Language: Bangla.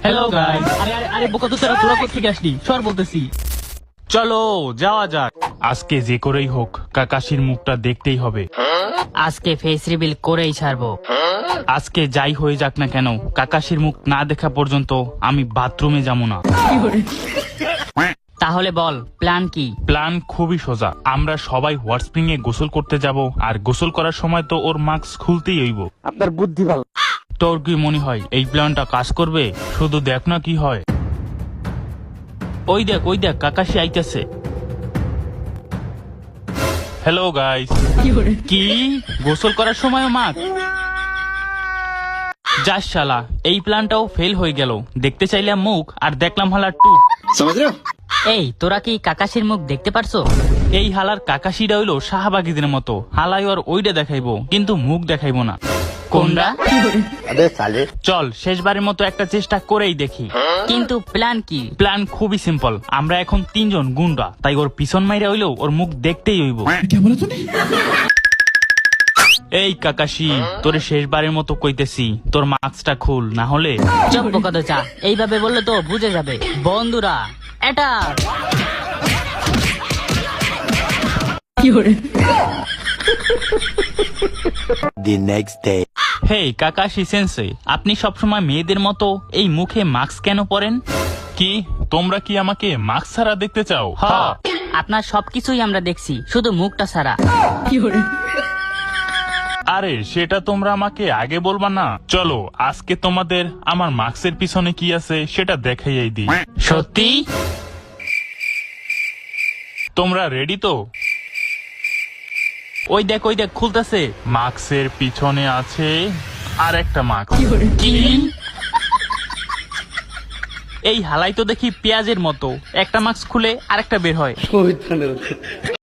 Hello guys. আরে আরে আরে বোকা তো তোরা কোথা থেকে আসলি? সর বলতেছি। চলো যাওয়া যাক। আজকে যে করেই হোক কাকাশির মুখটা দেখতেই হবে। আজকে ফেস রিভিল করেই ছাড়বো। আজকে যাই হয়ে যাক না কেন, কাকাশির মুখ না দেখা পর্যন্ত আমি বাথরুমে যাবো না। তাহলে বল প্ল্যান কি? প্ল্যান খুবই সোজা। আমরা সবাই হট স্প্রিং এ গোসল করতে যাব, আর গোসল করার সময় তো ওর মাস্ক খুলতেই হইব। আপনার বুদ্ধি ভালো। তোর কি মনে হয় এই প্ল্যানটা কাজ করবে? শুধু দেখ না কি হয়। ওই দেখ কাকাশি আইতেছে। Hello guys. কি গোসল করার সময় মাস্ক? যাস শালা, এই প্ল্যানটাও ফেল হয়ে গেল। দেখতে চাইলাম মুখ আর দেখলাম হালার টুক। এই তোরা কি কাকাশির মুখ দেখতে পারছো? এই হালার কাকাশিটা হইলো শাহবাগীদের মতো। হালাই ওর ওইটা দেখাইবো কিন্তু মুখ দেখাইবো না। কোনটা? চল শেষবারের মতো একটা চেষ্টা করেই দেখি। কিন্তু প্ল্যান কি? প্ল্যান খুবই সিম্পল। আমরা এখন 3 জন গুন্ডা, তাই ওর পিছন মাইরা হইলেও ওর মুখ দেখতেই হইব। এই কাকাশি, তোরে শেষবারের মতো কইতেছি, তোর মাস্কটা খুল, না হলে। চুপ বোকা তো চা, এইভাবে বললে তো বুঝে যাবে। বন্ধুরা এটা The next day. Hey Kakashi sensei, আপনি সবসময় মেয়েদের মতো এই মুখে মাস্ক কেন পরেন? কি তোমরা কি আমাকে মাস্ক ছাড়া দেখতে চাও? হ্যাঁ। আপনার সবকিছুই আমরা দেখছি, শুধু মুখটা ছাড়া। আরে সেটা তোমরা আমাকে আগে বলবা না? চলো আজকে তোমাদের আমার মাস্কের পিছনে কি আছে সেটা দেখাইয়াই দিই। সত্যি? তোমরা রেডি তো? ওই দেখ খুলতেছে। মাস্কের পিছনে আছে আর একটা মাস্ক। কি? এই হালাই তো দেখি পেঁয়াজের মতো, একটা মাস্ক খুলে আরেকটা বের হয়।